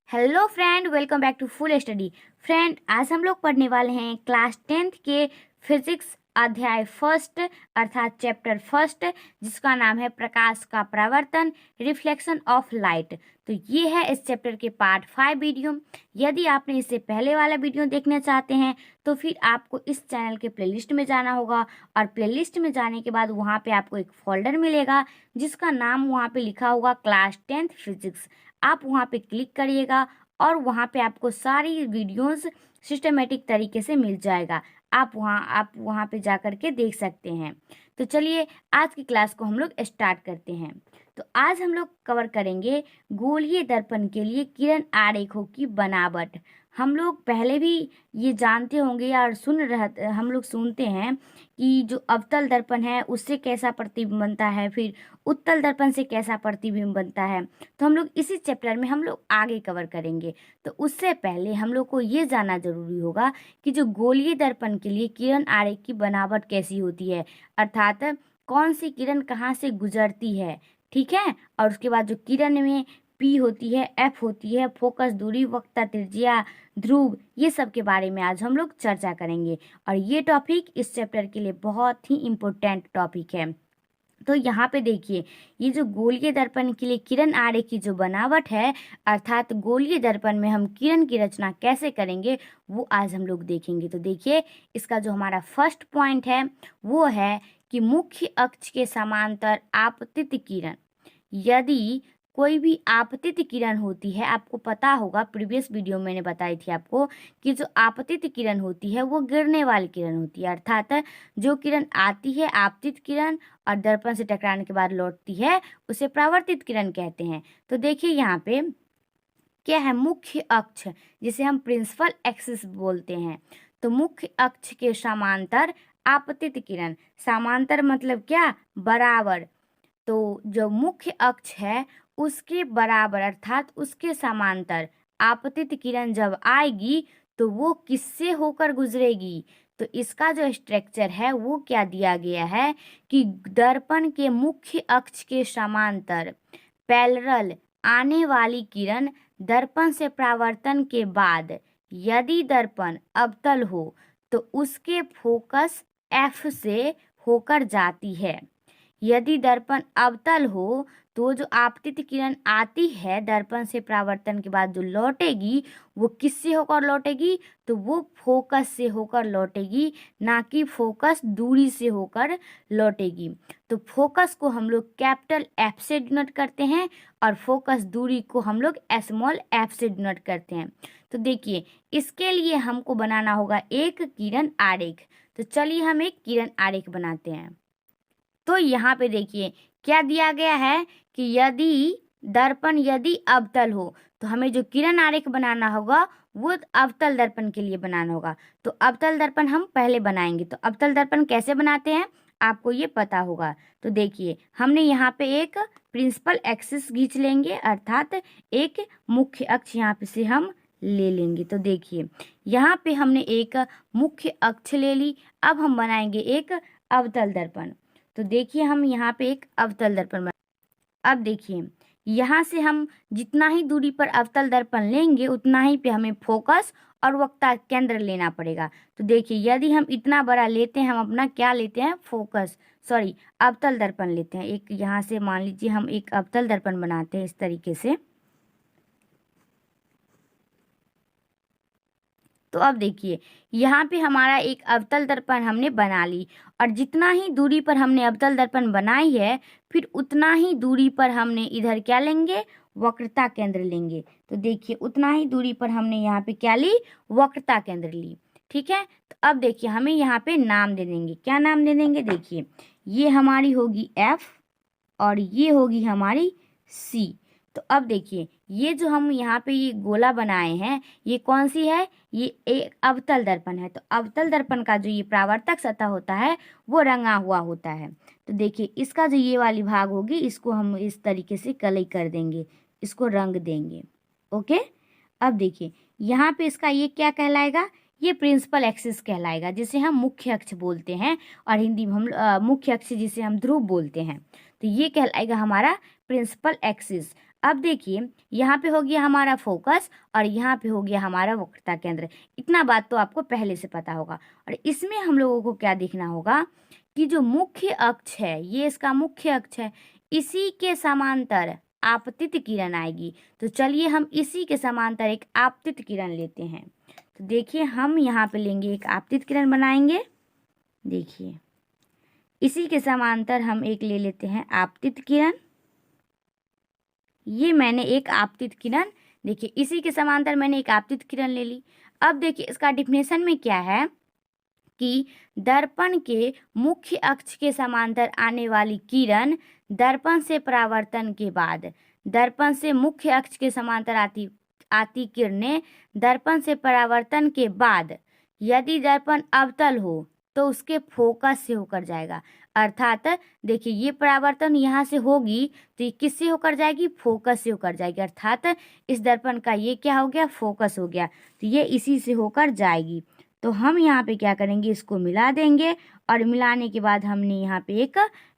Hello friend, welcome back to full study. Friend, आज हम लोग पढ़ने वाले हैं क्लास 10th के फिजिक्स अध्याय फर्स्ट अर्थात चैप्टर फर्स्ट, जिसका नाम है प्रकाश का परावर्तन, रिफ्लेक्शन ऑफ लाइट। तो ये है इस चैप्टर के पार्ट 5 वीडियो। यदि आपने इससे पहले वाला वीडियो देखना चाहते हैं तो फिर आपको इस चैनल के प्लेलिस्ट में जाना होगा, और प्लेलिस्ट में जाने के बाद वहाँ पे आपको एक फोल्डर मिलेगा जिसका नाम वहाँ पे लिखा होगा क्लास 10th फिजिक्स। आप वहाँ पे क्लिक करिएगा और वहाँ पे आपको सारी वीडियोस सिस्टमेटिक तरीके से मिल जाएगा। आप वहाँ पे जा कर के देख सकते हैं। तो चलिए आज की क्लास को हम लोग स्टार्ट करते हैं। तो आज हम लोग कवर करेंगे गोलीय दर्पण के लिए किरण आरेखों की बनावट। हम लोग पहले भी ये जानते होंगे और हम लोग सुनते हैं कि जो अवतल दर्पण है उससे कैसा प्रतिबिंब बनता है, फिर उत्तल दर्पण से कैसा प्रतिबिंब बनता है। तो हम लोग इसी चैप्टर में हम लोग आगे कवर करेंगे। तो उससे पहले हम लोग को ये जानना जरूरी होगा कि जो गोलीय दर्पण के लिए किरण आरेख की बनावट कैसी होती है, अर्थात कौन सी किरण कहाँ से गुजरती है, ठीक है। और उसके बाद जो किरण में पी होती है, एफ होती है, फोकस दूरी, वक्रता त्रिज्या, ध्रुव, ये सब के बारे में आज हम लोग चर्चा करेंगे। और ये टॉपिक इस चैप्टर के लिए बहुत ही इम्पोर्टेंट टॉपिक है। तो यहाँ पे देखिए, ये जो गोलीय दर्पण के लिए किरण आरेख की जो बनावट है, अर्थात गोलीय दर्पण में हम किरण की रचना कैसे करेंगे, वो आज हम लोग देखेंगे। तो देखिए, इसका जो हमारा फर्स्ट पॉइंट है वो है कि मुख्य अक्ष के समांतर आपतित किरण। यदि कोई भी आपतित किरण होती है, आपको पता होगा प्रीवियस वीडियो मैंने बताई थी आपको कि जो आपतित किरण होती है वो गिरने वाली किरण होती है, अर्थात जो किरण आती है आपतित किरण और दर्पण से टकराने के बाद लौटती है उसे परावर्तित किरण कहते हैं। तो देखिए यहाँ पे क्या है, मुख्य अक्ष जिसे हम प्रिंसिपल एक्सिस बोलते हैं। तो मुख्य अक्ष के समांतर आपतित किरण, समांतर मतलब क्या, बराबर। तो जो मुख्य अक्ष है उसके बराबर अर्थात उसके समांतर आपतित किरण जब आएगी तो वो किससे होकर गुजरेगी। तो इसका जो स्ट्रक्चर है वो क्या दिया गया है कि दर्पण के मुख्य अक्ष के समांतर पैरेलल आने वाली किरण दर्पण से परावर्तन के बाद यदि दर्पण अवतल हो तो उसके फोकस एफ से होकर जाती है। यदि दर्पण अवतल हो तो जो आपतित किरण आती है दर्पण से परावर्तन के बाद जो लौटेगी वो किससे होकर लौटेगी, तो वो फोकस से होकर लौटेगी, ना कि फोकस दूरी से होकर लौटेगी। तो फोकस को हम लोग कैपिटल एफ से डिनोट करते हैं और फोकस दूरी को हम लोग स्मॉल एफ से डिनोट करते हैं। तो देखिए, इसके लिए हमको बनाना होगा एक किरण आरेख। तो चलिए हम एक किरण आरेख बनाते हैं। तो यहाँ पे देखिए क्या दिया गया है कि यदि दर्पण यदि अवतल हो तो हमें जो किरण आरेख बनाना होगा वो अवतल दर्पण के लिए बनाना होगा। तो अवतल दर्पण हम पहले बनाएंगे। तो अवतल दर्पण कैसे बनाते हैं आपको ये पता होगा। तो देखिए, हमने यहाँ पे एक प्रिंसिपल एक्सिस खींच लेंगे, अर्थात एक मुख्य अक्ष यहाँ पे से हम ले लेंगे। तो देखिए, यहाँ पे हमने एक मुख्य अक्ष ले ली। अब हम बनाएंगे एक अवतल दर्पण। तो देखिए, हम यहाँ पे एक अवतल दर्पण अब देखिए, यहाँ से हम जितना ही दूरी पर अवतल दर्पण लेंगे उतना ही पे हमें फोकस और वक्रता केंद्र लेना पड़ेगा। तो देखिए, यदि हम इतना बड़ा लेते हैं, हम अपना क्या लेते हैं, अवतल दर्पण लेते हैं। एक यहाँ से मान लीजिए हम एक अवतल दर्पण बनाते हैं इस तरीके से। तो अब देखिए, यहाँ पे हमारा एक अवतल दर्पण हमने बना ली, और जितना ही दूरी पर हमने अवतल दर्पण बनाई है फिर उतना ही दूरी पर हमने इधर क्या लेंगे, वक्रता केंद्र लेंगे। तो देखिए, उतना ही दूरी पर हमने यहाँ पे क्या ली, वक्रता केंद्र ली, ठीक है। तो अब देखिए, हमें यहाँ पे नाम दे देंगे। क्या नाम दे देंगे, देखिए ये हमारी होगी एफ और ये होगी हमारी सी। तो अब देखिए, ये जो हम यहाँ पे ये गोला बनाए हैं ये कौन सी है, ये एक अवतल दर्पण है। तो अवतल दर्पण का जो ये परावर्तक सतह होता है वो रंगा हुआ होता है। तो देखिए, इसका जो ये वाली भाग होगी इसको हम इस तरीके से कलई कर देंगे, इसको रंग देंगे, ओके। अब देखिए, यहाँ पे इसका ये क्या कहलाएगा, ये प्रिंसिपल एक्सिस कहलाएगा, जिसे हम मुख्य अक्ष बोलते हैं, और हिंदी में हम मुख्य अक्ष जिसे हम ध्रुव बोलते हैं। तो ये कहलाएगा हमारा प्रिंसिपल एक्सिस। अब देखिए यहाँ पे हो गया हमारा फोकस और यहाँ पे हो गया हमारा वक्रता केंद्र। इतना बात तो आपको पहले से पता होगा। और इसमें हम लोगों को क्या देखना होगा कि जो मुख्य अक्ष है, ये इसका मुख्य अक्ष है, इसी के समांतर आपतित किरण आएगी। तो चलिए हम इसी के समांतर एक आपतित किरण लेते हैं। तो देखिए हम यहाँ पे लेंगे एक आपतित किरण बनाएंगे। देखिए इसी के समांतर हम एक ले लेते हैं आपतित किरण। ये मैंने एक आपतित किरण, देखिए इसी के समांतर मैंने एक आपतित किरण ले ली। अब देखिए इसका डिफिनेशन में क्या है कि दर्पण के मुख्य अक्ष के समांतर आने वाली किरण दर्पण से परावर्तन के बाद, दर्पण से मुख्य अक्ष के समांतर आती किरणें दर्पण से परावर्तन के बाद यदि दर्पण अवतल हो तो उसके फोकस से होकर जाएगा। अर्थात देखिए ये परावर्तन यहाँ से होगी तो ये किससे होकर जाएगी, फोकस से होकर जाएगी। अर्थात इस दर्पण का ये क्या हो गया, फोकस हो गया, तो ये इसी से होकर जाएगी। तो हम यहाँ पे क्या करेंगे, इसको मिला देंगे और मिलाने के बाद हमने यहाँ पे एक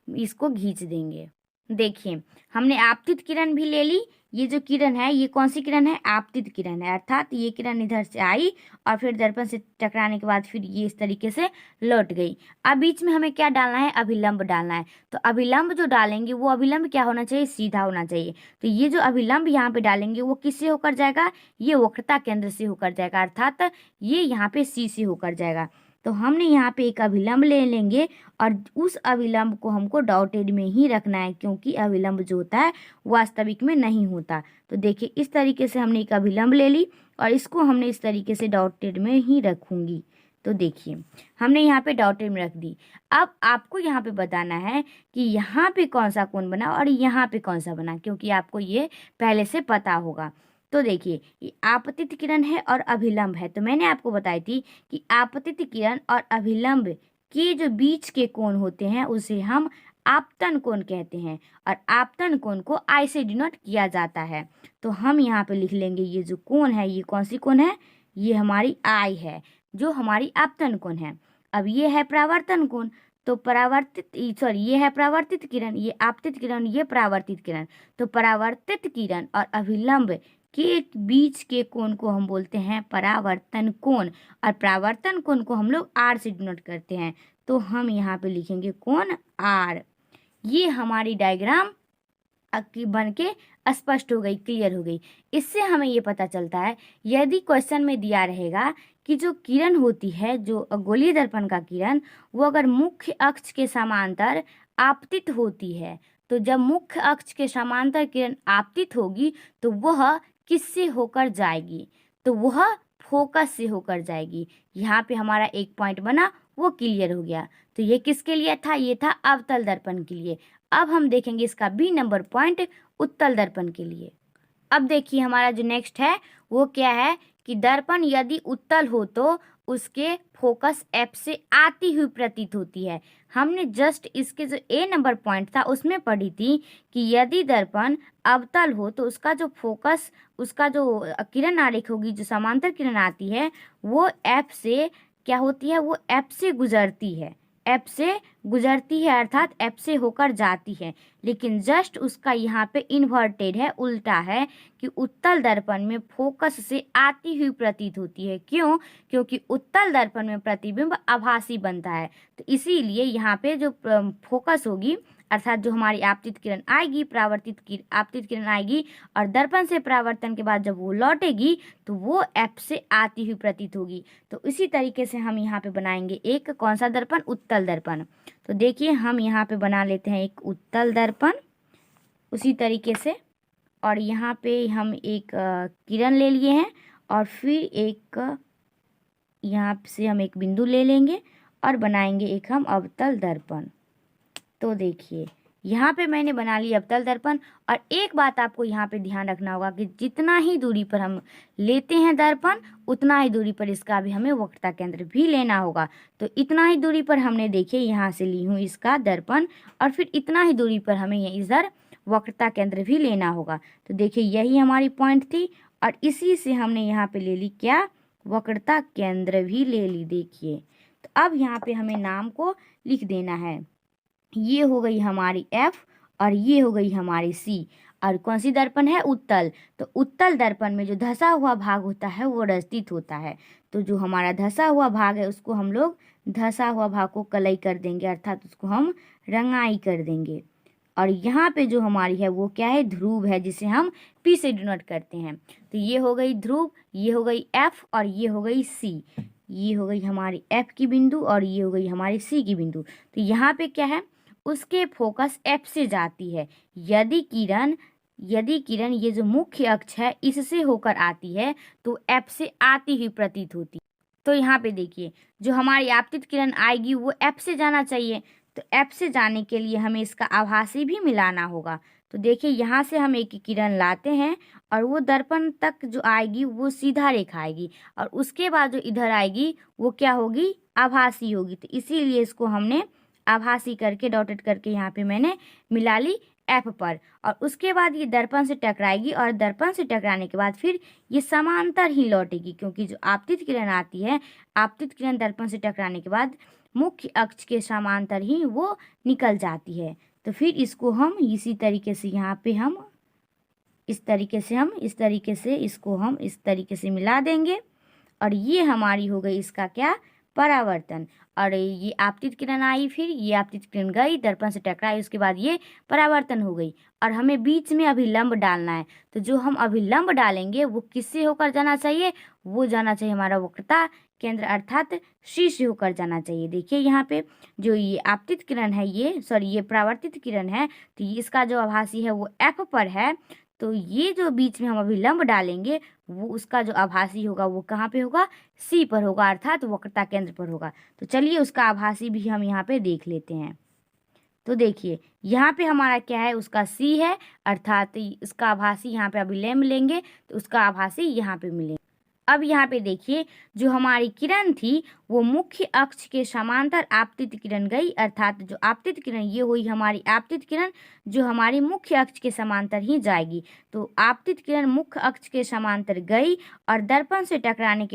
इसको खींच देंगे। देखिए हमने आपतित किरण भी ले ली। ये जो किरण है ये कौन सी किरण है, आपतित किरण है। अर्थात ये किरण इधर से आई और फिर दर्पण से टकराने के बाद फिर ये इस तरीके से लौट गई। अब बीच में हमें क्या डालना है, अभिलंब डालना है। तो अभिलंब जो डालेंगे वो अभिलंब क्या होना चाहिए, सीधा होना चाहिए। तो ये जो अभिलंब यहाँ पे डालेंगे वो किससे होकर जाएगा, ये वक्रता केंद्र से होकर जाएगा। अर्थात ये यहाँ पे सी से होकर जाएगा। तो हमने यहाँ पे एक अभिलंब ले लेंगे और उस अभिलंब को हमको डॉटेड में ही रखना है, क्योंकि अभिलंब जो होता है वास्तविक में नहीं होता। तो देखिए इस तरीके से हमने एक अभिलंब ले ली और इसको हमने इस तरीके से डॉटेड में ही रखूंगी। तो देखिए हमने यहाँ पे डॉटेड में रख दी। अब आपको यहाँ पे बताना है कि यहाँ पे कौन सा कोण बना और यहाँ पे कौन सा बना, क्योंकि आपको ये पहले से पता होगा। तो देखिए ये आपतित किरण है और अभिलंब है। तो मैंने आपको बताई थी कि आपतित किरण और अभिलंब के जो बीच के कोण होते हैं उसे हम आपतन कोण कहते हैं और आपतन कोण को आई से डिनोट किया जाता है। तो हम यहाँ पे लिख लेंगे ये जो कोण है ये कौन सी कोण है, ये हमारी आई है जो हमारी आपतन कोण है। अब ये है परावर्तन कोण, तो ये है परावर्तित किरण, ये आपतित किरण, ये परावर्तित किरण। तो परावर्तित किरण और अभिलंब के बीच के कोण को हम बोलते हैं परावर्तन कोण और परावर्तन कोण को हम लोग आर से डिनोट करते हैं। तो हम यहाँ पे लिखेंगे कोण आर। ये हमारी डायग्राम की बन के स्पष्ट हो गई, क्लियर हो गई। इससे हमें ये पता चलता है यदि क्वेश्चन में दिया रहेगा कि जो किरण होती है, जो गोलीय दर्पण का किरण, वो अगर मुख्य अक्ष के समांतर आपतित होती है, तो जब मुख्य अक्ष के समांतर किरण आपतित होगी तो वह किससे होकर जाएगी, तो वह फोकस से होकर जाएगी। यहाँ पे हमारा एक पॉइंट बना, वो क्लियर हो गया। तो ये किसके लिए था, ये था अवतल दर्पण के लिए। अब हम देखेंगे इसका बी नंबर पॉइंट उत्तल दर्पण के लिए। अब देखिए हमारा जो नेक्स्ट है वो क्या है कि दर्पण यदि उत्तल हो तो उसके फोकस एफ से आती हुई प्रतीत होती है। हमने जस्ट इसके जो ए नंबर पॉइंट था उसमें पढ़ी थी कि यदि दर्पण अवतल हो तो उसका जो फोकस, उसका जो किरण आरेख होगी, जो समांतर किरण आती है, वो एफ से क्या होती है, वो एफ से गुजरती है, एफ से गुजरती है अर्थात एफ से होकर जाती है। लेकिन जस्ट उसका यहाँ पे इन्वर्टेड है, उल्टा है कि उत्तल दर्पण में फोकस से आती हुई प्रतीत होती है। क्यों, क्योंकि उत्तल दर्पण में प्रतिबिंब आभासी बनता है। तो इसीलिए यहाँ पे जो फोकस होगी अर्थात जो हमारी आपतित किरण आएगी, आपतित किरण आएगी और दर्पण से परावर्तन के बाद जब वो लौटेगी तो वो एफ से आती हुई प्रतीत होगी। तो इसी तरीके से हम यहाँ पे बनाएंगे एक कौन सा दर्पण, उत्तल दर्पण। तो देखिए हम यहाँ पे बना लेते हैं एक उत्तल दर्पण उसी तरीके से, और यहाँ पे हम एक किरण ले लिए हैं और फिर एक यहाँ से हम एक बिंदु ले लेंगे और बनाएंगे एक हम अवतल दर्पण। तो देखिए यहाँ पे मैंने बना लिया अवतल दर्पण। और एक बात आपको यहाँ पे ध्यान रखना होगा कि जितना ही दूरी पर हम लेते हैं दर्पण, उतना ही दूरी पर इसका भी हमें वक्रता केंद्र भी लेना होगा। तो इतना ही दूरी पर हमने देखिए यहाँ से ली हूँ इसका दर्पण, और फिर इतना ही दूरी पर हमें इधर वक्रता केंद्र भी लेना होगा। तो देखिए यही हमारी पॉइंट थी और इसी से हमने यहाँ पे ले ली क्या, वक्रता केंद्र भी ले ली। देखिए तो अब यहाँ पे हमें नाम को लिख देना है। ये हो गई हमारी F और ये हो गई हमारी C। और कौन सी दर्पण है, उत्तल। तो उत्तल दर्पण में जो धंसा हुआ भाग होता है वो रचित होता है। तो जो हमारा धंसा हुआ भाग है उसको हम लोग धंसा हुआ भाग को कलई कर देंगे, अर्थात उसको हम रंगाई कर देंगे। और यहाँ पे जो हमारी है वो क्या है, ध्रुव है, जिसे हम P से डिनोट करते हैं। तो ये हो गई ध्रुव, ये हो गई F और ये हो गई C। ये हो गई हमारी F की बिंदु और ये हो गई हमारी C की बिंदु। तो यहाँ पे क्या है, उसके फोकस F से जाती है। यदि किरण ये जो मुख्य अक्ष है इससे होकर आती है तो F से आती हुई प्रतीत होती। तो यहाँ पे देखिए जो हमारी आपतित किरण आएगी वो F से जाना चाहिए। तो F से जाने के लिए हमें इसका आभासी भी मिलाना होगा। तो देखिए यहाँ से हम एक किरण लाते हैं और वो दर्पण तक जो आएगी वो सीधा रेखा आएगी और उसके बाद जो इधर आएगी वो क्या होगी, आभासी होगी। तो इसीलिए इसको हमने आभासी करके डॉटेड करके यहाँ पे मैंने मिला ली F पर। और उसके बाद ये दर्पण से टकराएगी और दर्पण से टकराने के बाद फिर ये समांतर ही लौटेगी, क्योंकि जो आपतित किरण आती है, आपतित किरण दर्पण से टकराने के बाद मुख्य अक्ष के समांतर ही वो निकल जाती है। तो फिर इसको हम इसी तरीके से यहाँ पे हम इस तरीके से इसको हम इस तरीके से मिला देंगे और ये हमारी हो गई इसका क्या, परावर्तन। और ये आपतित किरण आई, फिर ये आपतित किरण गई, दर्पण से टकराई, उसके बाद ये परावर्तन हो गई और हमें बीच में अभिलंब डालना है। तो जो हम अभिलंब डालेंगे वो किससे होकर जाना चाहिए, वो जाना चाहिए हमारा वक्रता केंद्र अर्थात C से होकर जाना चाहिए। देखिए यहाँ पे जो ये आपतित किरण है, ये परावर्तित किरण है, तो इसका जो आभासी है वो F पर है। तो ये जो बीच में हम अभिलंब डालेंगे वो उसका जो आभासी होगा वो कहाँ पे होगा, C पर होगा, अर्थात वक्रता केंद्र पर होगा। तो चलिए उसका आभासी भी हम यहाँ पे देख लेते हैं। तो देखिए यहाँ पे हमारा क्या है, उसका C है, अर्थात इसका आभासी यहाँ पे अभिलंब लेंगे तो उसका आभासी यहाँ पे मिलेगा। अब यहाँ पे देखिए जो हमारी किरण थी वो मुख्य अक्ष के समांतर आपतित किरण गई, अर्थात जो आपतित किरण ये हुई हमारी आपतित किरण जो हमारी मुख्य अक्ष के समांतर ही जाएगी। तो आपतित किरण मुख्य अक्ष के समांतर गई और दर्पण से टकराने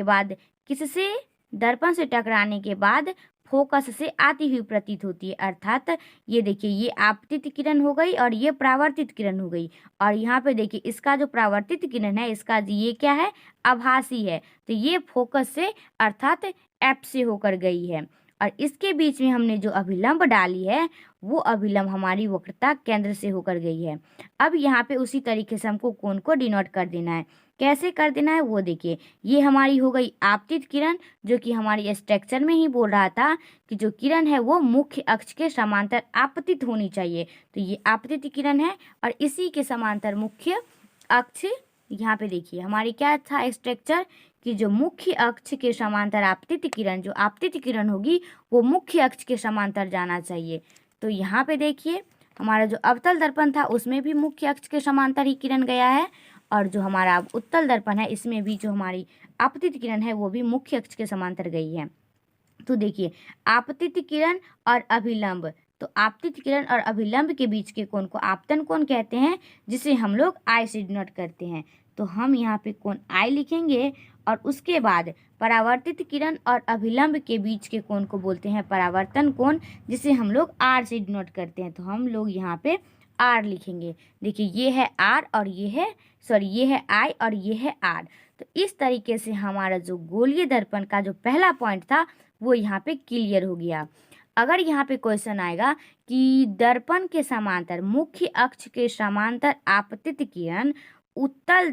के बाद फोकस से आती हुई प्रतीत होती है, अर्थात ये देखिए ये आपतित किरण हो गई और ये परावर्तित किरण हो गई। और यहाँ पे देखिए इसका जो परावर्तित किरण है इसका ये क्या है, आभासी है। तो ये फोकस से अर्थात F से होकर गई है और इसके बीच में हमने जो अभिलंब डाली है वो अभिलंब हमारी वक्रता केंद्र से होकर गई है। अब यहाँ पे उसी तरीके से हमको कोण को डिनोट कर देना है। कैसे कर देना है वो देखिए, ये हमारी हो गई आपतित किरण जो कि हमारी स्ट्रक्चर में ही बोल रहा था कि जो किरण है वो मुख्य अक्ष के समांतर आपतित होनी चाहिए। तो ये आपतित किरण है और इसी के समांतर मुख्य अक्ष, यहाँ पे देखिए हमारी क्या था स्ट्रक्चर कि जो मुख्य अक्ष के समांतर आपतित किरण, जो आपतित किरण होगी वो मुख्य अक्ष के समांतर जाना चाहिए। तो यहाँ पे देखिए हमारा जो अवतल दर्पण था उसमें भी मुख्य अक्ष के समांतर ही किरण गया है और जो हमारा उत्तल दर्पण है इसमें भी जो हमारी आपतित किरण है वो भी मुख्य अक्ष के समांतर गई है। तो देखिए आपतित किरण और अभिलंब, तो आपतित किरण और अभिलंब के बीच के कोण को आपतन कोण कहते हैं, जिसे हम लोग I से डिनोट करते हैं। तो हम यहाँ पे कोण I लिखेंगे और उसके बाद परावर्तित किरण और अभिलंब के बीच के कोण को बोलते हैं परावर्तन कोण, जिसे हम लोग R से डिनोट करते हैं। तो हम लोग यहाँ पे R लिखेंगे। देखिए ये है R और ये है I और ये है R। तो इस तरीके से हमारा जो गोलीय दर्पण का जो पहला पॉइंट था वो यहाँ पे क्लियर हो गया। अगर यहाँ पे क्वेश्चन आएगा कि दर्पण के समांतर मुख्य अक्ष के समांतर आपतित किरण उत्तल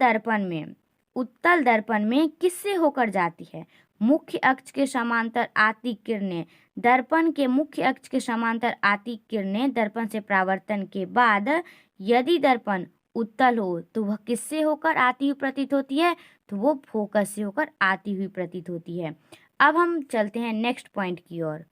दर्पण में किससे होकर जाती है, मुख्य अक्ष के समांतर आती किरणें दर्पण के मुख्य अक्ष के समांतर आती किरणें दर्पण से परावर्तन के बाद यदि दर्पण उत्तल हो तो वह किससे होकर आती हुई प्रतीत होती है, तो वो फोकस से होकर आती हुई प्रतीत होती है। अब हम चलते हैं नेक्स्ट पॉइंट की ओर।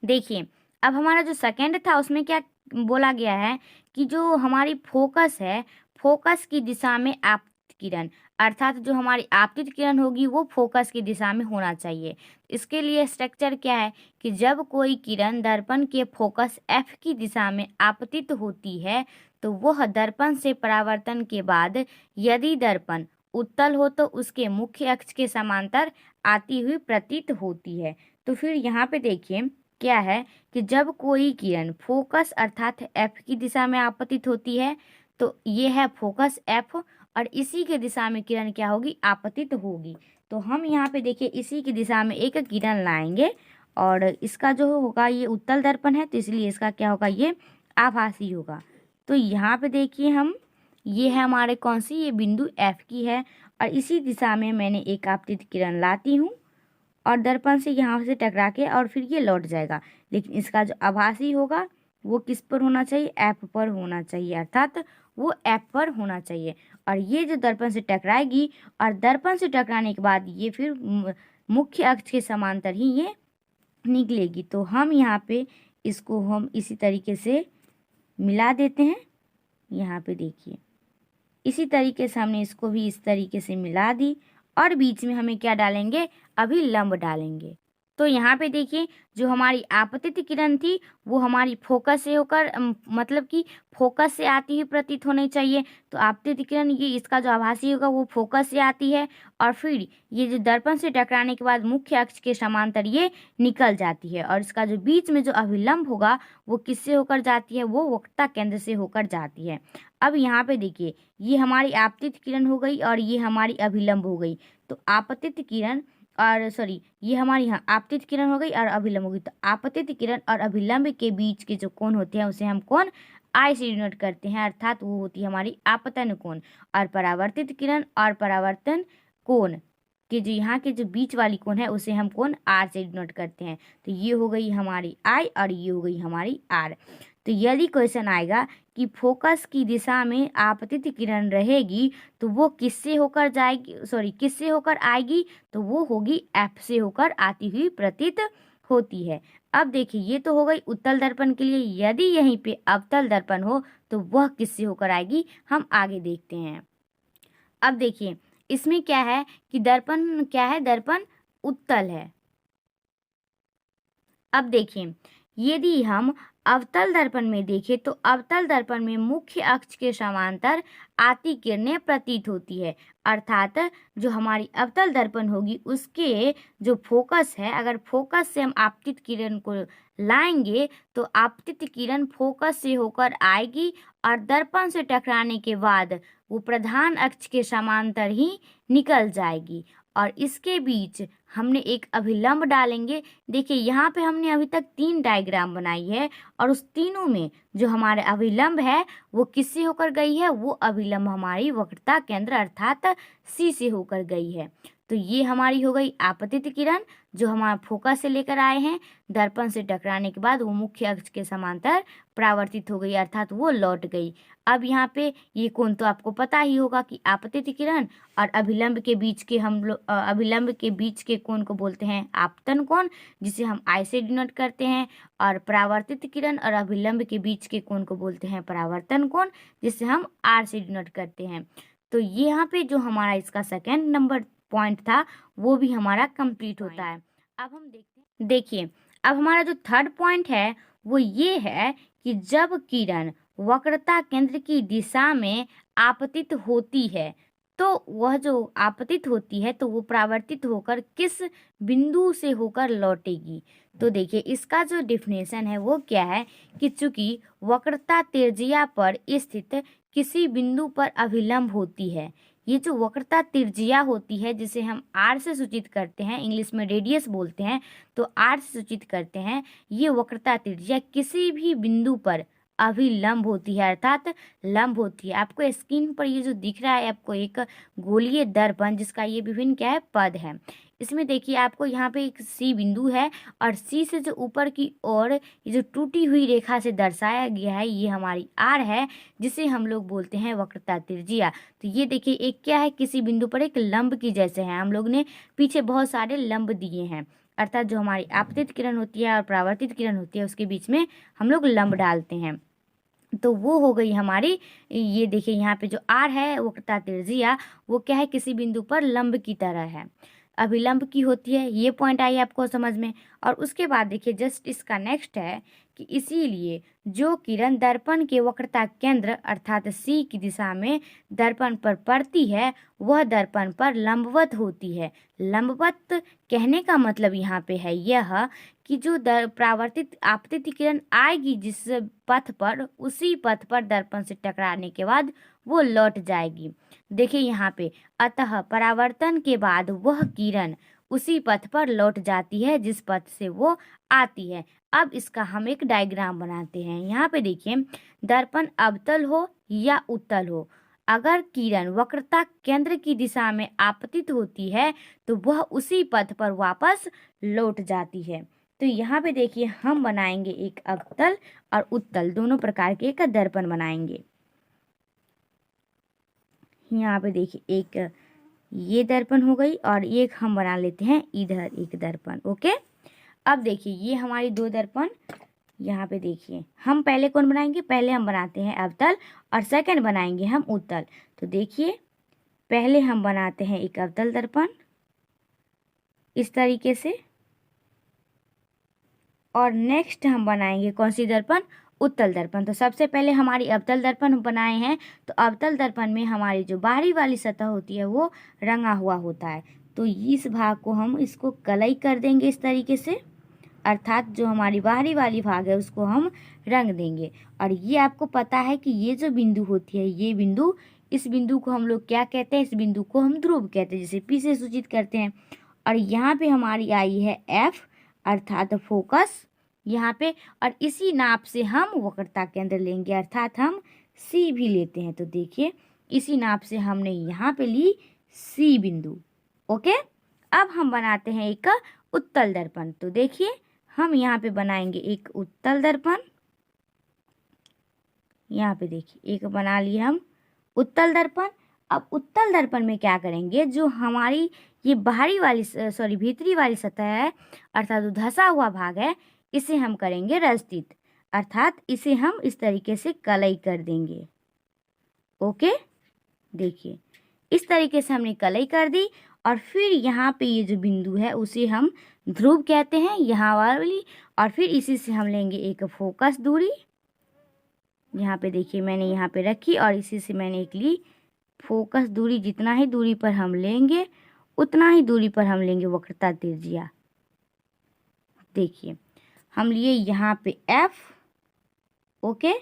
देखिए अब हमारा जो सेकंड था उसमें क्या बोला गया है कि जो हमारी फोकस है, फोकस की दिशा में आपतित किरण, अर्थात जो हमारी आपतित किरण होगी वो फोकस की दिशा में होना चाहिए। इसके लिए स्ट्रक्चर क्या है कि जब कोई किरण दर्पण के फोकस F की दिशा में आपतित होती है तो वह दर्पण से परावर्तन के बाद यदि दर्पण उत्तल हो तो उसके मुख्य अक्ष के समांतर आती हुई प्रतीत होती है। तो फिर यहाँ पे देखिए क्या है कि जब कोई किरण फोकस अर्थात F की दिशा में आपतित होती है तो ये है फोकस एफ, और इसी के दिशा में किरण क्या होगी, आपतित होगी। तो हम यहाँ पे देखिए इसी की दिशा में एक किरण लाएंगे, और इसका जो होगा ये उत्तल दर्पण है, तो इसलिए इसका क्या होगा, ये आभासी होगा। तो यहाँ पे देखिए हम, ये है हमारे कौन सी, ये बिंदु एफ की है, और इसी दिशा में मैंने एक आपतित किरण लाती हूँ और दर्पण से यहाँ से टकरा के और फिर ये लौट जाएगा। लेकिन इसका जो आभासी होगा वो किस पर होना चाहिए, एफ पर होना चाहिए, अर्थात वो एफ पर होना चाहिए। और ये जो दर्पण से टकराएगी और दर्पण से टकराने के बाद ये फिर मुख्य अक्ष के समांतर ही ये निकलेगी। तो हम यहाँ पे इसको हम इसी तरीके से मिला देते हैं। यहाँ पे देखिए इसी तरीके से हमने इसको भी इस तरीके से मिला दी, और बीच में हमें क्या डालेंगे, अभिलंब डालेंगे। तो यहाँ पे देखिए जो हमारी आपतित किरण थी वो हमारी फोकस से होकर मतलब कि फोकस से आती हुई प्रतीत होनी चाहिए। तो आपतित किरण ये इसका जो आभासी होगा वो फोकस से आती है, और फिर ये जो दर्पण से टकराने के बाद मुख्य अक्ष के समांतर ये निकल जाती है। और इसका जो बीच में जो अभिलंब होगा वो किससे होकर जाती है, वो वक्रता केंद्र से होकर जाती है। अब यहाँ पे देखिए ये हमारी आपतित किरण हो गई और ये हमारी अभिलंब हो गई। तो आपतित किरण और सॉरी ये हमारी यहाँ आपतित किरण हो गई और अभिलंब हो गई। तो आपतित किरण और अभिलंब के बीच के जो कोण होते हैं उसे हम कोण आई से डिनोट करते हैं, अर्थात वो होती है हमारी आपतन कोण। और परावर्तित किरण और परावर्तन कोण के जो यहाँ के जो बीच वाली कोण है उसे हम कोण आर से डिनोट करते हैं। तो ये हो गई हमारी आई और ये हो गई हमारी आर। तो यदि क्वेश्चन आएगा कि फोकस की दिशा में आपतित किरण रहेगी तो वो किससे होकर जाएगी, सॉरी किससे होकर आएगी, तो वो होगी एफ से होकर आती हुई प्रतीत होती है। अब देखिए ये तो हो गई उत्तल दर्पण के लिए। यदि यहीं पे अवतल दर्पण हो तो वह किससे होकर आएगी, हम आगे देखते हैं। अब देखिए इसमें क्या है कि दर्पण क्या है, दर्पण उत्तल है। अब देखिए यदि हम अवतल दर्पण में देखें तो अवतल दर्पण में मुख्य अक्ष के समांतर आती किरणें प्रतीत होती है, अर्थात जो हमारी अवतल दर्पण होगी उसके जो फोकस है, अगर फोकस से हम आपतित किरण को लाएंगे तो आपतित किरण फोकस से होकर आएगी और दर्पण से टकराने के बाद वो प्रधान अक्ष के समांतर ही निकल जाएगी, और इसके बीच हमने एक अभिलंब डालेंगे। देखिए यहाँ पे हमने अभी तक 3 डायग्राम बनाई है, और उस तीनों में जो हमारे अभिलंब है वो किससे होकर गई है, वो अभिलंब हमारी वक्रता केंद्र अर्थात सी से होकर गई है। तो ये हमारी हो गई आपतित किरण जो हमारा फोकस से लेकर आए हैं, दर्पण से टकराने के बाद वो मुख्य अक्ष के समांतर परावर्तित हो गई, अर्थात वो लौट गई। अब यहाँ पे ये कोण तो आपको पता ही होगा कि आपतित किरण और अभिलंब के बीच के हम लोग अभिलंब के बीच के कोण को बोलते हैं आपतन कोण, जिसे हम आई से डिनोट करते हैं, और परावर्तित किरण और अभिलंब के बीच के कोण को बोलते हैं परावर्तन कोण, जिसे हम आर से डिनोट करते हैं। तो ये यहाँ पे जो हमारा इसका सेकेंड नंबर पॉइंट था वो भी हमारा कंप्लीट होता है। अब हम देखते हैं, देखिए अब हमारा जो थर्ड पॉइंट है वो ये है कि जब किरण वक्रता केंद्र की दिशा में आपतित होती है तो वह जो आपतित होती है तो वो परावर्तित होकर किस बिंदु से होकर लौटेगी। तो देखिए इसका जो डिफिनेशन है वो क्या है कि चूंकि वक्रता त्रिज्या पर स्थित किसी बिंदु पर अभिलंब होती है, ये जो वक्रता त्रिज्या होती है जिसे हम आर से सूचित करते हैं, इंग्लिश में रेडियस बोलते हैं, तो आर से सूचित करते हैं, ये वक्रता त्रिज्या किसी भी बिंदु पर अभिलंब होती है, अर्थात लंब होती है। आपको स्क्रीन पर ये जो दिख रहा है आपको एक गोलीय दर्पण जिसका ये विभिन्न क्या है पद है, इसमें देखिए आपको यहाँ पे एक सी बिंदु है और सी से जो ऊपर की ओर ये जो टूटी हुई रेखा से दर्शाया गया है ये हमारी आर है, जिसे हम लोग बोलते हैं वक्रता त्रिज्या। तो ये देखिए एक क्या है, किसी बिंदु पर एक लंब की जैसे है, हम लोग ने पीछे बहुत सारे लंब दिए हैं, अर्थात जो हमारी आपतित किरण होती है और परावर्तित किरण होती है उसके बीच में हम लोग लंब डालते हैं। तो वो हो गई हमारी, ये देखिए यहाँ पे जो आर है वक्रता त्रिज्या वो क्या है, किसी बिंदु पर लंब की तरह है, अभिलंब की होती है। ये पॉइंट आई आपको समझ में। और उसके बाद देखिए जस्ट इसका नेक्स्ट है कि इसीलिए जो किरण दर्पण के वक्रता केंद्र अर्थात सी की दिशा में दर्पण पर पड़ती है वह दर्पण पर लंबवत होती है। लंबवत कहने का मतलब यहाँ पे है यह कि जो परावर्तित आपतित किरण आएगी जिस पथ पर, उसी पथ पर दर्पण से टकराने के बाद वो लौट जाएगी। देखिए यहाँ पे, अतः परावर्तन के बाद वह किरण उसी पथ पर लौट जाती है जिस पथ से वो आती है। अब इसका हम एक डायग्राम बनाते हैं। यहाँ पे देखिए, दर्पण अवतल हो या उत्तल हो, अगर किरण वक्रता केंद्र की दिशा में आपतित होती है तो वह उसी पथ पर वापस लौट जाती है। तो यहाँ पे देखिए, हम बनाएंगे एक अवतल और उत्तल दोनों प्रकार के एक दर्पण बनाएंगे। यहाँ पे देखिए, एक ये दर्पण हो गई और एक हम बना लेते हैं इधर एक दर्पण। ओके, अब देखिए ये हमारी दो दर्पण। यहाँ पे देखिए, हम पहले कौन बनाएंगे, पहले हम बनाते हैं अवतल और सेकंड बनाएंगे हम उत्तल। तो देखिए, पहले हम बनाते हैं एक अवतल दर्पण इस तरीके से, और नेक्स्ट हम बनाएंगे कौन सी दर्पण, उत्तल दर्पण। तो सबसे पहले हमारी अवतल दर्पण बनाए हैं, तो अवतल दर्पण में हमारी जो बाहरी वाली सतह होती है वो रंगा हुआ होता है। तो इस भाग को हम इसको कलई कर देंगे इस तरीके से, अर्थात जो हमारी बाहरी वाली भाग है उसको हम रंग देंगे। और ये आपको पता है कि ये जो बिंदु होती है, ये बिंदु, इस बिंदु को हम लोग क्या कहते हैं, इस बिंदु को हम ध्रुव कहते हैं, जैसे पी से सूचित करते हैं। और यहाँ पे हमारी आई है एफ अर्थात फोकस यहाँ पे, और इसी नाप से हम वक्रता केंद्र लेंगे अर्थात हम सी भी लेते हैं। तो देखिए, इसी नाप से हमने यहाँ पे ली सी बिंदु। ओके, अब हम बनाते हैं एक उत्तल दर्पण। तो देखिए, हम यहाँ पे बनाएंगे एक उत्तल दर्पण। यहाँ पे देखिए, एक बना लिए हम उत्तल दर्पण। अब उत्तल दर्पण में क्या करेंगे, जो हमारी ये बाहरी वाली भीतरी वाली सतह है अर्थात जो धंसा हुआ भाग है, इसे हम करेंगे रस्तित, अर्थात इसे हम इस तरीके से कलई कर देंगे। ओके, देखिए इस तरीके से हमने कलई कर दी। और फिर यहाँ पे ये जो बिंदु है उसे हम ध्रुव कहते हैं, यहाँ वाली। और फिर इसी से हम लेंगे एक फोकस दूरी। यहाँ पे देखिए, मैंने यहाँ पे रखी और इसी से मैंने एक ली फोकस दूरी। जितना ही दूरी पर हम लेंगे उतना ही दूरी पर हम लेंगे वक्रता त्रिज्या। देखिए, हम लिए यहाँ पे F, ओके,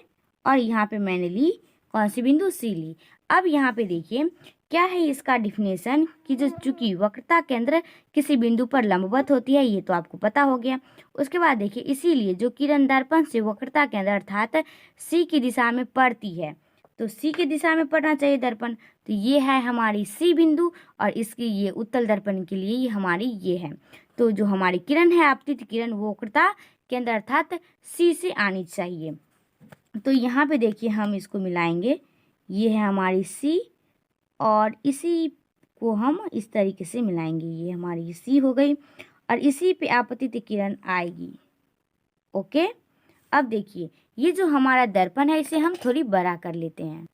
और यहाँ पे मैंने ली कौन सी बिंदु, C ली। अब यहाँ पे देखिए क्या है इसका डिफिनेशन, कि जो चूंकि वक्रता केंद्र किसी बिंदु पर लंबवत होती है, ये तो आपको पता हो गया। उसके बाद देखिए, इसीलिए जो किरण दर्पण से वक्रता केंद्र अर्थात C की दिशा में पड़ती है, तो C की दिशा में पड़ना चाहिए दर्पण। तो ये है हमारी C बिंदु, और इसकी ये उत्तल दर्पण के लिए ये हमारी ये है। तो जो हमारी किरण है आपतित किरण, वो वक्रता केंद्र अर्थात C से आनी चाहिए। तो यहाँ पे देखिए, हम इसको मिलाएंगे, ये है हमारी C और इसी को हम इस तरीके से मिलाएंगे, ये हमारी C हो गई और इसी पे आपतित किरण आएगी। ओके, अब देखिए, ये जो हमारा दर्पण है इसे हम थोड़ी बड़ा कर लेते हैं।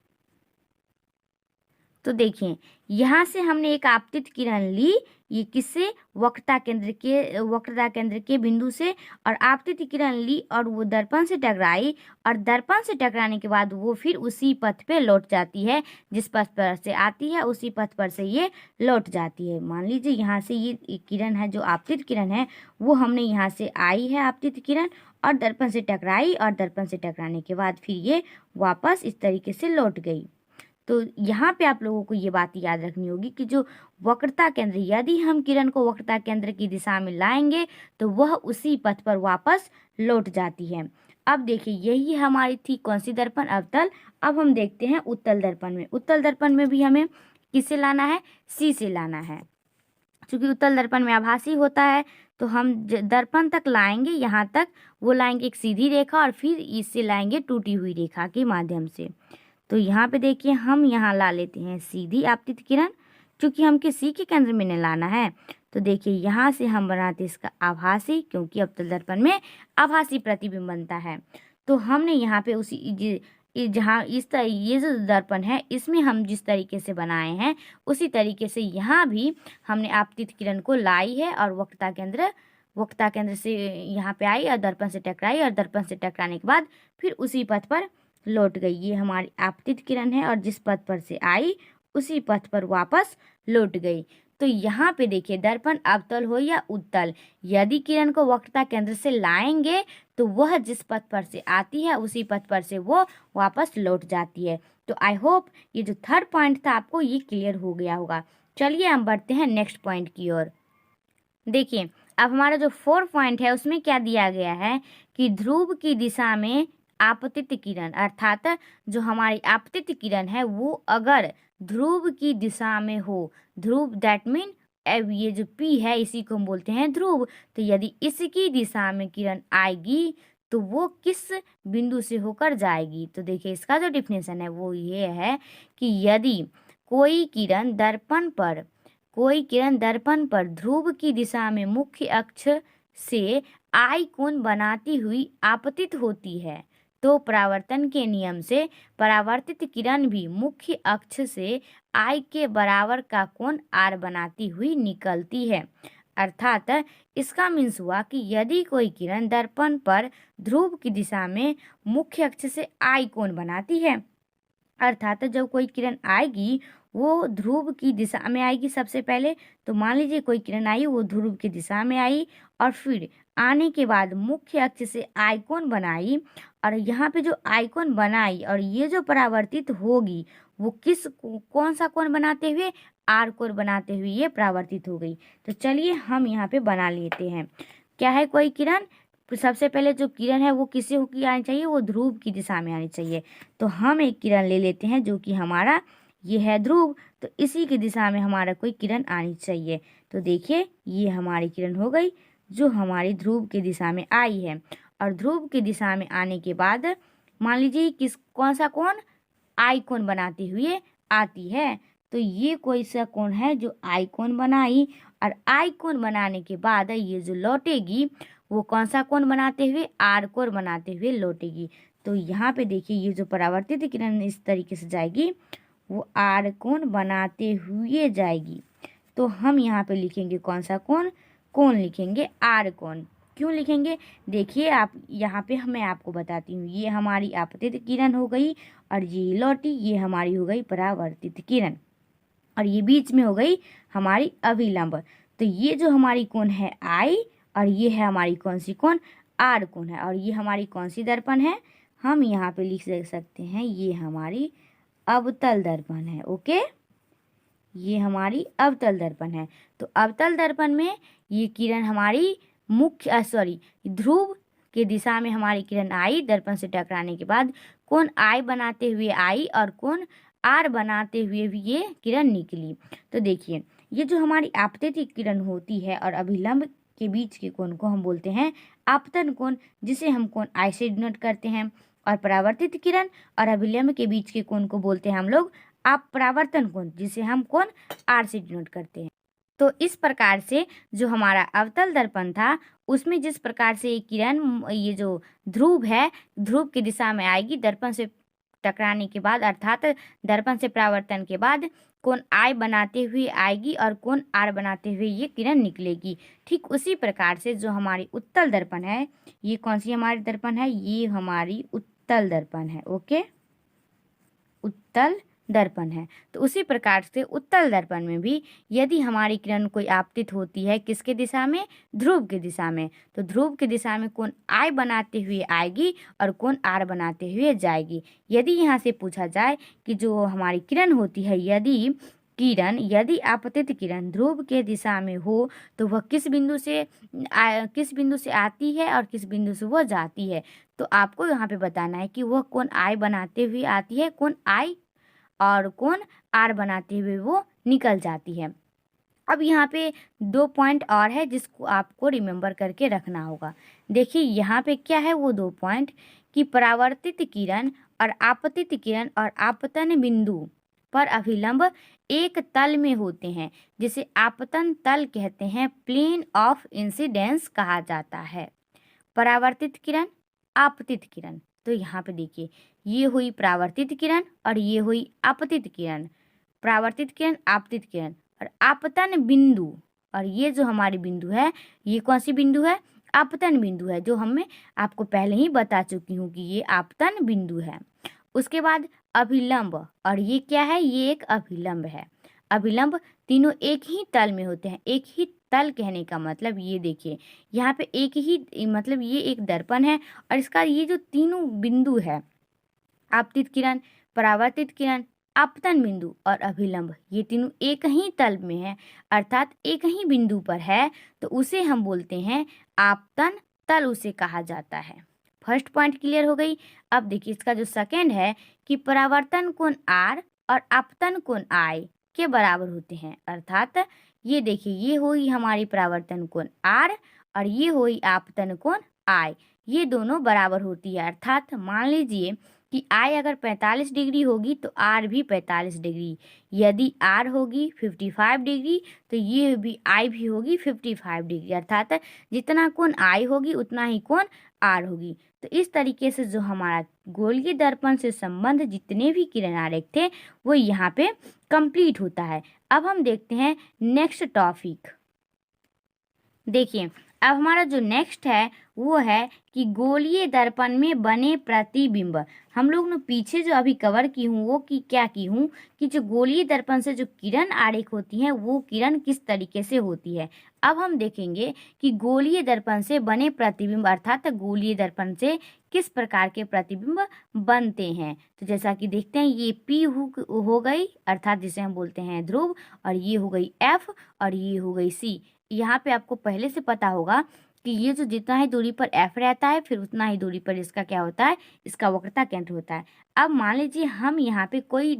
तो देखिए, यहाँ से हमने एक आपतित किरण ली, ये किससे, वक्रता केंद्र के बिंदु से, और आपतित किरण ली और वो दर्पण से टकराई, और दर्पण से टकराने के बाद वो फिर उसी पथ पे लौट जाती है, जिस पथ पर से आती है उसी पथ पर से ये लौट जाती है। मान लीजिए यहाँ से ये किरण है जो आपतित किरण है, वो हमने यहाँ से आई है आपतित किरण और दर्पण से टकराई, और दर्पण से टकराने के बाद फिर ये वापस इस तरीके से लौट गई। तो यहाँ पे आप लोगों को ये बात याद रखनी होगी कि जो वक्रता केंद्र, यदि हम किरण को वक्रता केंद्र की दिशा में लाएंगे तो वह उसी पथ पर वापस लौट जाती है। अब देखिए, यही हमारी थी कौन सी दर्पण, अवतल। अब हम देखते हैं उत्तल दर्पण में। उत्तल दर्पण में भी हमें किससे लाना है, C से लाना है। क्योंकि उत्तल दर्पण में आभासी होता है, तो हम दर्पण तक लाएंगे, यहाँ तक वो लाएंगे एक सीधी रेखा, और फिर इससे लाएंगे टूटी हुई रेखा के माध्यम से। तो यहाँ पे देखिए, हम यहाँ ला लेते हैं सीधी आपतित किरण, क्योंकि हमके C के केंद्र में लाना है। तो देखिए, यहाँ से हम बनाते इसका आभासी, क्योंकि अवतल दर्पण में आभासी प्रतिबिंब बनता है। तो हमने यहाँ पे उसी जहाँ ये जो दर्पण है इसमें हम जिस तरीके से बनाए हैं उसी तरीके से यहाँ भी हमने आपतित किरण को लाई है और वक्रता केंद्र वक्रता केंद्र से यहाँ पे आई और दर्पण से टकराई और दर्पण से टकराने के बाद फिर उसी पथ पर लौट गई। ये हमारी आपतित किरण है और जिस पथ पर से आई उसी पथ पर वापस लौट गई। तो यहाँ पे देखिए दर्पण अवतल हो या उत्तल, यदि किरण को वक्रता केंद्र से लाएंगे तो वह जिस पथ पर से आती है उसी पथ पर से वो वापस लौट जाती है। तो आई होप ये जो थर्ड पॉइंट था आपको ये क्लियर हो गया होगा। चलिए हम बढ़ते हैं नेक्स्ट पॉइंट की ओर। देखिए अब हमारा जो 4 पॉइंट है उसमें क्या दिया गया है कि ध्रुव की दिशा में आपतित किरण, अर्थात जो हमारी आपतित किरण है वो अगर ध्रुव की दिशा में हो, ध्रुव दैट मीन ये जो P है इसी को हम बोलते हैं ध्रुव, तो यदि इसकी दिशा में किरण आएगी तो वो किस बिंदु से होकर जाएगी। तो देखिए इसका जो डिफिनेशन है वो ये है कि यदि कोई किरण दर्पण पर ध्रुव की दिशा में मुख्य अक्ष से आई कोण बनाती हुई आपतित होती है तो परावर्तन के नियम से परावर्तित किरण भी मुख्य अक्ष से आई के बराबर का कोण आर बनाती हुई निकलती है। अर्थात इसका मीन्स हुआ कि यदि कोई किरण दर्पण पर ध्रुव की दिशा में मुख्य अक्ष से आई कोण बनाती है, अर्थात जब कोई किरण आएगी वो ध्रुव की दिशा में आएगी सबसे पहले। तो मान लीजिए कोई किरण आई वो ध्रुव की दिशा में आई और फिर आने के बाद मुख्य अक्ष से आइकॉन बनाई और यहाँ पे जो आइकॉन बनाई और ये जो परावर्तित होगी वो कौन सा कोण बनाते हुए, आर कोण बनाते हुए ये परावर्तित हो गई। तो चलिए हम यहाँ पे बना लेते हैं। क्या है कोई किरण, सबसे पहले जो किरण है वो किससे होकर आनी चाहिए, वो ध्रुव की दिशा में आनी चाहिए। तो हम एक किरण ले लेते हैं जो कि हमारा ये है ध्रुव, तो इसी की दिशा में हमारा कोई किरण आनी चाहिए। तो देखिए ये हमारी किरण हो गई जो हमारी ध्रुव की दिशा में आई है। और ध्रुव की दिशा में आने के बाद मान लीजिए कौन सा कोण, आई कोण बनाते हुए आती है। तो ये कोई सा कोण है जो आई कोण बनाई और आई कोण बनाने के बाद ये जो लौटेगी वो कौन सा कोण बनाते हुए, आर कोण बनाते हुए लौटेगी। तो यहाँ पे देखिए ये जो परावर्तित किरण इस तरीके से जाएगी वो आर कोण बनाते हुए जाएगी। तो हम यहाँ पे लिखेंगे कौन सा कोण, कोण लिखेंगे आर कोण। क्यों लिखेंगे, देखिए आप यहाँ पे मैं आपको बताती हूँ। ये हमारी आपतित किरण हो गई और ये लौटी, ये हमारी हो गई परावर्तित किरण और ये बीच में हो गई हमारी अभिलंब। तो ये जो हमारी कोण है आई और ये है हमारी कौन सी कोण, आर कोण है। और ये हमारी कौन सी दर्पण है, हम यहाँ पे लिख सकते हैं ये हमारी अवतल दर्पण है। ओके, ये हमारी अवतल दर्पण है। तो अवतल दर्पण में ये किरण हमारी ध्रुव के दिशा में हमारी किरण आई, दर्पण से टकराने के बाद कोण आई बनाते हुए आई और कोण आर बनाते हुए भी ये किरण निकली। तो देखिए ये जो हमारी आपतित किरण होती है और अभिलंब के बीच के कोण को हम बोलते हैं आपतन कोण, जिसे हम कोण आई से डिनोट करते हैं। और परावर्तित किरण और अभिलंब के बीच के कोण को बोलते हैं हम लोग अपरावर्तन कोण, जिसे हम कोण आर से डिनोट करते हैं। तो इस प्रकार से जो हमारा अवतल दर्पण था उसमें जिस प्रकार से किरण ये जो ध्रुव है ध्रुव की दिशा में आएगी दर्पण से टकराने के बाद, अर्थात दर्पण से परावर्तन के बाद कोण आई बनाते हुए आएगी और कोण आर बनाते हुए ये किरण निकलेगी। ठीक उसी प्रकार से जो हमारी उत्तल दर्पण है, ये कौन सी हमारी दर्पण है, ये हमारी उत्तल दर्पण है। ओके, उत्तल दर्पण है। तो उसी प्रकार से उत्तल दर्पण में भी यदि हमारी किरण कोई आपतित होती है किसके दिशा में, ध्रुव की दिशा में, तो ध्रुव की दिशा में कोण आई बनाते हुए आएगी और कोण आर बनाते हुए जाएगी। यदि यहाँ से पूछा जाए कि जो हमारी किरण होती है यदि आपतित किरण ध्रुव के दिशा में हो तो वह किस बिंदु से आती है और किस बिंदु से वह जाती है, तो आपको यहाँ पे बताना है कि वह कोण आई बनाते हुए आती है, कोण आई और कोण आर बनाते हुए वो निकल जाती है। अब यहाँ पे 2 पॉइंट और है जिसको आपको रिमेम्बर करके रखना होगा। देखिए यहाँ पे क्या है वो 2 पॉइंट कि परावर्तित किरण और आपतित किरण और आपतन बिंदु पर अभिलंब एक तल में होते हैं जिसे आपतन तल कहते हैं, प्लेन ऑफ इंसिडेंस कहा जाता है। परावर्तित किरण, आपतित किरण, तो यहाँ पे देखिए ये हुई परावर्तित किरण और ये हुई आपतित किरण। परावर्तित किरण, आपतित किरण और आपतन बिंदु और ये जो हमारी बिंदु है ये कौन सी बिंदु है? आपतन बिंदु है, जो मैं आपको पहले ही बता चुकी हूँ कि ये आपतन बिंदु है। उसके बाद अभिलंब, और ये क्या है? ये एक अभिलंब है। अभिलंब तीनों एक ही तल में होते हैं। एक ही तल कहने का मतलब ये देखिए, यहाँ पे एक ही मतलब ये एक दर्पण है और इसका ये जो तीनों बिंदु है, आपतित किरण, परावर्तित किरण, आपतन बिंदु और अभिलंब, ये तीनों एक ही तल में है, अर्थात एक ही बिंदु पर है, तो उसे हम बोलते हैं आपतन तल, उसे कहा जाता है। फर्स्ट पॉइंट क्लियर हो गई। अब देखिए इसका जो सेकेंड है कि परावर्तन कोण आर और आपतन कोण आई के बराबर होते हैं, अर्थात ये देखिए ये हुई हमारी परावर्तन कोण आर और ये हुई आपतन कोण आई, ये दोनों बराबर होती है। अर्थात मान लीजिए कि आई अगर 45 डिग्री होगी तो आर भी 45 डिग्री, यदि आर होगी 55 डिग्री तो ये भी आई भी होगी 55 डिग्री, अर्थात जितना कोण आई होगी उतना ही कोण आर होगी। तो इस तरीके से जो हमारा गोलीय दर्पण से संबंध जितने भी किरण आरेख थे वो यहाँ पे कंप्लीट होता है। अब हम देखते हैं नेक्स्ट टॉपिक। देखिए अब हमारा जो नेक्स्ट है वो है कि गोलीय दर्पण में बने प्रतिबिंब। हम लोग ने पीछे जो अभी कवर की हूँ वो क्या की हूँ कि जो गोलीय दर्पण से जो किरण आरेख होती हैं वो किरण किस तरीके से होती है। अब हम देखेंगे कि गोलीय दर्पण से बने प्रतिबिंब अर्थात गोलीय दर्पण से किस प्रकार के प्रतिबिंब बनते हैं। तो जैसा कि देखते हैं ये P हो गई अर्थात जिसे हम बोलते हैं ध्रुव, और ये हो गई F और ये हो गई C। यहाँ पे आपको पहले से पता होगा कि ये जो जितना ही दूरी पर F रहता है फिर उतना ही दूरी पर इसका क्या होता है, इसका वक्रता केंद्र होता है। अब मान लीजिए हम यहाँ पे कोई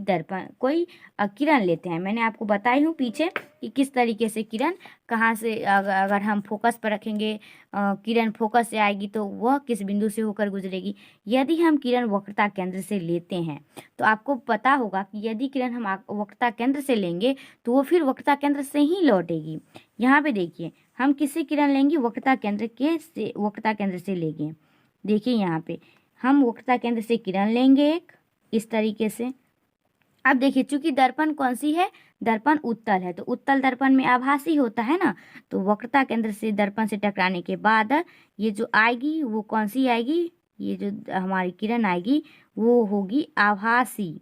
किरण लेते हैं। मैंने आपको बताई हूँ पीछे कि किस तरीके से किरण कहाँ से अगर हम फोकस पर रखेंगे, किरण फोकस से आएगी तो वह किस बिंदु से होकर गुजरेगी। यदि हम किरण वक्रता केंद्र से लेते हैं तो आपको पता होगा कि यदि किरण हम वक्रता केंद्र से लेंगे तो वो फिर वक्रता केंद्र से ही लौटेगी। यहाँ पे देखिए हम किसी किरण लेंगे वक्रता केंद्र से लेंगे। देखिए यहाँ पे हम वक्रता केंद्र से किरण लेंगे एक इस तरीके से। अब देखिए चूंकि दर्पण कौन सी है, दर्पण उत्तल है, तो उत्तल दर्पण में आभासी होता है ना, तो वक्रता केंद्र से दर्पण से टकराने के बाद ये जो आएगी वो कौन सी आएगी, ये जो हमारी किरण आएगी वो होगी आभासी,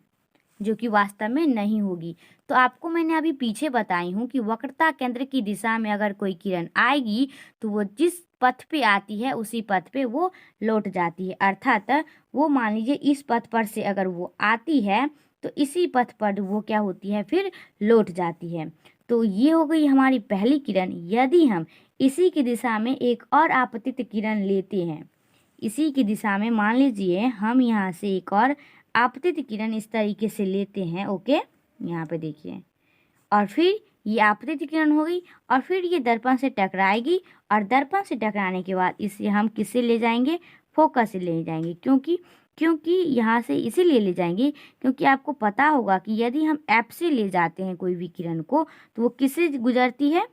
जो कि वास्तव में नहीं होगी। तो आपको मैंने अभी पीछे बताई हूँ कि वक्रता केंद्र की दिशा में अगर कोई किरण आएगी तो वो जिस पथ पे आती है उसी पथ पे वो लौट जाती है, अर्थात वो मान लीजिए इस पथ पर से अगर वो आती है तो इसी पथ पर वो क्या होती है फिर लौट जाती है। तो ये हो गई हमारी पहली किरण। यदि हम इसी की दिशा में एक और आपतित किरण लेते हैं, इसी की दिशा में मान लीजिए हम यहाँ से एक और आपतित किरण इस तरीके से लेते हैं, ओके यहाँ पे देखिए, और फिर ये आपतित किरण हो गई और फिर ये दर्पण से टकराएगी और दर्पण से टकराने के बाद इसे हम किससे ले जाएंगे, फोकस से ले जाएंगे। क्योंकि यहाँ से इसीलिए ले जाएंगे क्योंकि आपको पता होगा कि यदि हम एफ से ले जाते हैं कोई भी किरण को तो वो किससे गुजरती है,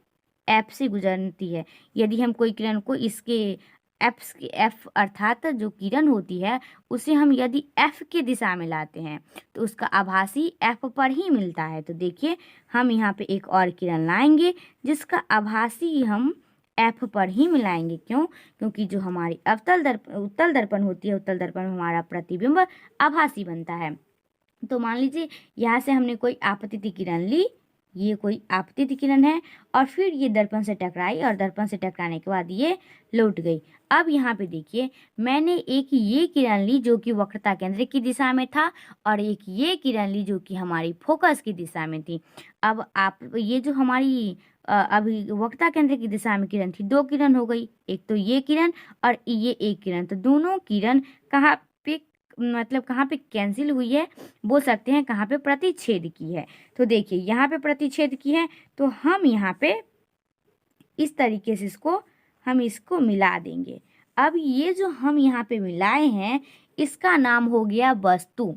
एफ से गुजरती है। यदि हम कोई किरण को इसके एफ अर्थात जो किरण होती है उसे हम यदि एफ के दिशा में लाते हैं तो उसका आभासी एफ पर ही मिलता है। तो देखिए हम यहाँ पे एक और किरण लाएंगे जिसका आभासी हम एफ पर ही मिलाएंगे। क्यों? क्योंकि जो हमारी उत्तल दर्पण होती है, उत्तल दर्पण में हमारा प्रतिबिंब आभासी बनता है। तो मान लीजिए यहाँ से हमने कोई आपतित किरण ली, ये कोई आपतित किरण है और फिर ये दर्पण से टकराई और दर्पण से टकराने के बाद ये लौट गई। अब यहाँ पे देखिए मैंने एक ये किरण ली जो कि वक्रता केंद्र की दिशा में था और एक ये किरण ली जो कि हमारी फोकस की दिशा में थी। अब आप ये जो हमारी अभी वक्रता केंद्र की दिशा में किरण थी, दो किरण हो गई, एक तो ये किरण और ये एक किरण। तो दोनों किरण कहाँ पे मतलब कहाँ पे कैंसिल हुई है, बोल सकते हैं कहाँ पे प्रतिच्छेद की है। तो देखिए यहाँ पे प्रतिच्छेद की है तो हम यहाँ पे इस तरीके से इसको मिला देंगे। अब ये जो हम यहाँ पे मिलाए हैं इसका नाम हो गया वस्तु।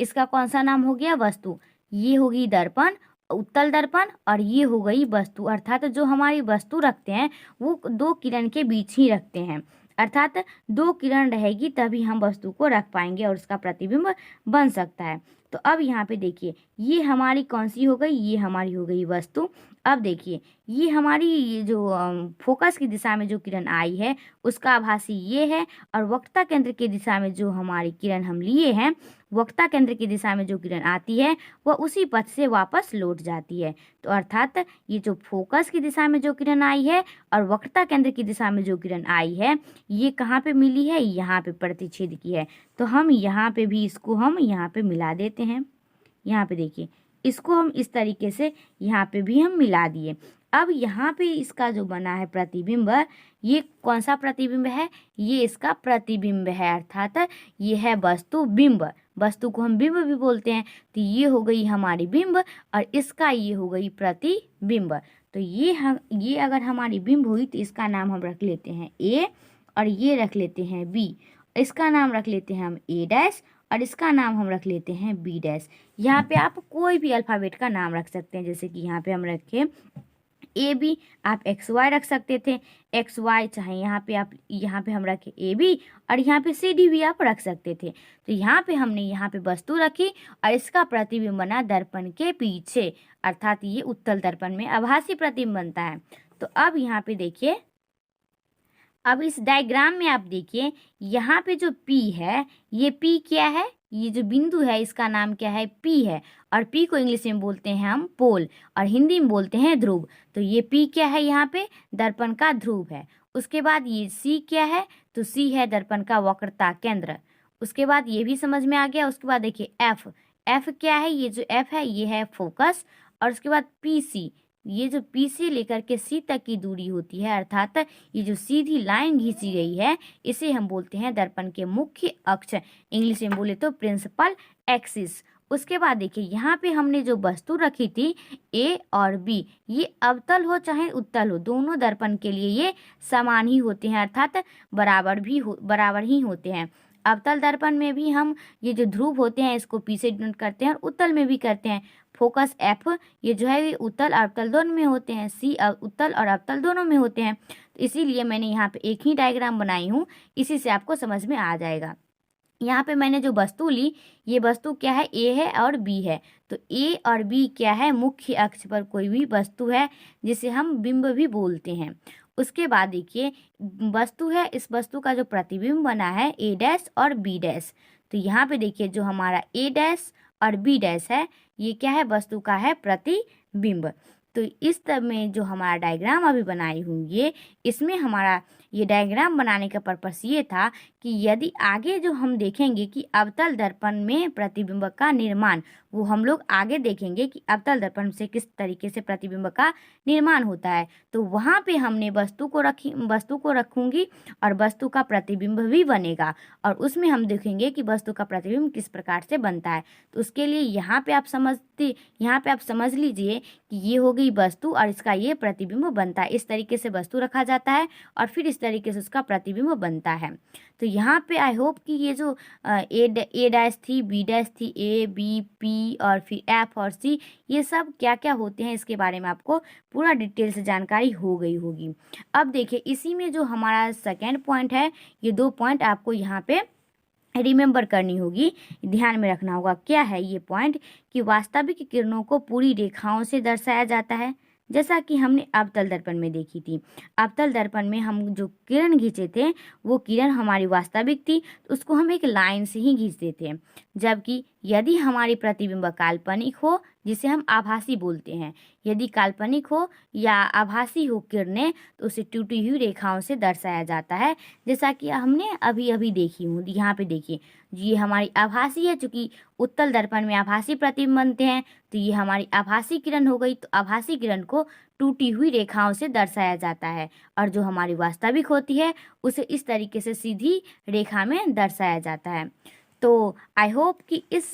इसका कौन सा नाम हो गया, वस्तु। ये होगी दर्पण, उत्तल दर्पण, और ये हो गई वस्तु। अर्थात जो हमारी वस्तु रखते हैं वो दो किरण के बीच ही रखते हैं, अर्थात दो किरण रहेगी तभी हम वस्तु को रख पाएंगे और उसका प्रतिबिंब बन सकता है। तो अब यहाँ पे देखिए ये हमारी कौन सी हो गई, ये हमारी हो गई वस्तु अब देखिए ये हमारी ये जो फोकस की दिशा में जो किरण आई है उसका आभासी ये है, और वक्रता केंद्र की दिशा में जो हमारी किरण हम लिए हैं, वक्रता केंद्र की दिशा में जो किरण आती है वह उसी पथ से वापस लौट जाती है। तो अर्थात ये जो फोकस की दिशा में जो किरण आई है और वक्रता केंद्र की दिशा में जो किरण आई है ये कहाँ पे मिली है, यहाँ पे प्रतिच्छेद की है। तो हम यहाँ पे भी इसको हम यहाँ पे मिला देते हैं। यहाँ पे देखिए इसको हम इस तरीके से यहाँ पे भी हम मिला दिए। अब यहाँ पे इसका जो बना है प्रतिबिंब, ये कौन सा प्रतिबिंब है, ये इसका प्रतिबिंब है, अर्थात ये है वस्तु बिंब। वस्तु को हम बिंब भी बोलते हैं। तो ये हो गई हमारी बिंब और इसका ये हो गई प्रतिबिंब। तो ये अगर हमारी बिंब हुई तो इसका नाम हम रख लेते हैं ए, और ये रख लेते हैं बी। इसका नाम रख लेते हैं हम ए डैश, और इसका नाम हम रख लेते हैं बी डैश। यहाँ पे आप कोई भी अल्फ़ाबेट का नाम रख सकते हैं, जैसे कि यहाँ पे हम रखे ए बी, आप एक्स वाई रख सकते थे, एक्स वाई, चाहे यहाँ पे हम रखे ए बी, और यहाँ पे सी डी भी आप रख सकते थे। तो यहाँ पे हमने यहाँ पे वस्तु रखी और इसका प्रतिबिंब बना दर्पण के पीछे, अर्थात ये उत्तल दर्पण में आभासी प्रतिबिंब बनता है। तो अब यहाँ पे देखिए, अब इस डायग्राम में आप देखिए यहाँ पे जो P है, ये P क्या है, ये जो बिंदु है इसका नाम क्या है, P है, और P को इंग्लिश में बोलते हैं हम पोल और हिंदी में बोलते हैं ध्रुव। तो ये P क्या है, यहाँ पे दर्पण का ध्रुव है। उसके बाद ये C क्या है, तो C है दर्पण का वक्रता केंद्र। उसके बाद ये भी समझ में आ गया। उसके बाद देखिए F क्या है, ये जो F है ये है फोकस, और उसके बाद PC, ये जो P से लेकर के C तक की दूरी होती है, अर्थात ये जो सीधी लाइन खींची गई है इसे हम बोलते हैं दर्पण के मुख्य अक्ष, इंग्लिश में बोले तो प्रिंसिपल एक्सिस। उसके बाद देखिए यहाँ पे हमने जो वस्तु रखी थी A और B, ये अवतल हो चाहे उत्तल हो, दोनों दर्पण के लिए ये समान ही होते हैं, अर्थात बराबर ही होते हैं। अवतल दर्पण में भी हम ये जो ध्रुव होते हैं इसको P से डिनोट करते हैं, और उत्तल में भी करते हैं। फोकस F ये जो है ये उत्तल और अवतल दोनों में होते हैं, C उत्तल और अवतल दोनों में होते हैं। तो इसीलिए मैंने यहाँ पे एक ही डायग्राम बनाई हूँ, इसी से आपको समझ में आ जाएगा। यहाँ पे मैंने जो वस्तु ली, ये वस्तु क्या है, ए है और बी है। तो ए और बी क्या है, मुख्य अक्ष पर कोई भी वस्तु है जिसे हम बिंब भी बोलते हैं। उसके बाद देखिए वस्तु है, इस वस्तु का जो प्रतिबिंब बना है ए डैश और बी डैश। तो यहाँ पे देखिए जो हमारा ए डैश और बी डैश है ये क्या है, वस्तु का है प्रतिबिंब। तो इस तरह में जो हमारा डायग्राम अभी बनाई हूँ इसमें हमारा ये डायग्राम बनाने का पर्पस ये था कि यदि आगे जो हम देखेंगे कि अवतल दर्पण में प्रतिबिंब का निर्माण, वो हम लोग आगे देखेंगे कि अवतल दर्पण से किस तरीके से प्रतिबिंब का निर्माण होता है। तो वहाँ पे हमने वस्तु को रखूंगी और वस्तु का प्रतिबिंब भी बनेगा, और उसमें हम देखेंगे कि वस्तु का प्रतिबिंब किस प्रकार से बनता है। तो उसके लिए यहाँ पे आप समझ लीजिए कि ये हो गई वस्तु और इसका ये प्रतिबिंब बनता है। इस तरीके से वस्तु रखा जाता है और फिर इस तरीके से उसका प्रतिबिंब बनता है। तो यहाँ पे आई होप कि ये जो ए डैश थी, बी डैश थी, ए बी पी और फिर एफ और सी, ये सब क्या क्या होते हैं इसके बारे में आपको पूरा डिटेल से जानकारी हो गई होगी। अब देखिए इसी में जो हमारा सेकेंड पॉइंट है, ये 2 पॉइंट आपको यहाँ पे रिमेंबर करनी होगी, ध्यान में रखना होगा। क्या है ये पॉइंट, कि वास्तविक किरणों को पूरी रेखाओं से दर्शाया जाता है, जैसा कि हमने अवतल दर्पण में देखी थी। अवतल दर्पण में हम जो किरण खींचे थे वो किरण हमारी वास्तविक थी, तो उसको हम एक लाइन से ही खींचते थे। जबकि यदि हमारी प्रतिबिंब काल्पनिक हो, जिसे हम आभासी बोलते हैं, यदि काल्पनिक हो या आभासी हो किरणें, तो उसे टूटी हुई रेखाओं से दर्शाया जाता है, जैसा कि हमने अभी अभी देखी हूँ। यहाँ पे देखिए ये हमारी आभासी है, चूंकि उत्तल दर्पण में आभासी प्रतिबिंब बनते हैं, तो ये हमारी आभासी किरण हो गई। तो आभासी किरण को टूटी हुई रेखाओं से दर्शाया जाता है, और जो हमारी वास्तविक होती है उसे इस तरीके से सीधी रेखा में दर्शाया जाता है। तो आई होप कि इस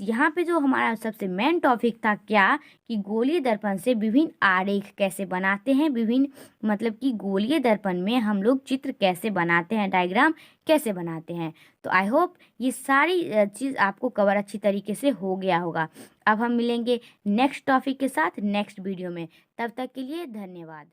यहाँ पे जो हमारा सबसे मेन टॉपिक था क्या, कि गोलीय दर्पण से विभिन्न आरेख कैसे बनाते हैं, विभिन्न मतलब कि गोलीय दर्पण में हम लोग चित्र कैसे बनाते हैं, डायग्राम कैसे बनाते हैं। तो आई होप ये सारी चीज़ आपको कवर अच्छी तरीके से हो गया होगा। अब हम मिलेंगे नेक्स्ट टॉपिक के साथ नेक्स्ट वीडियो में, तब तक के लिए धन्यवाद।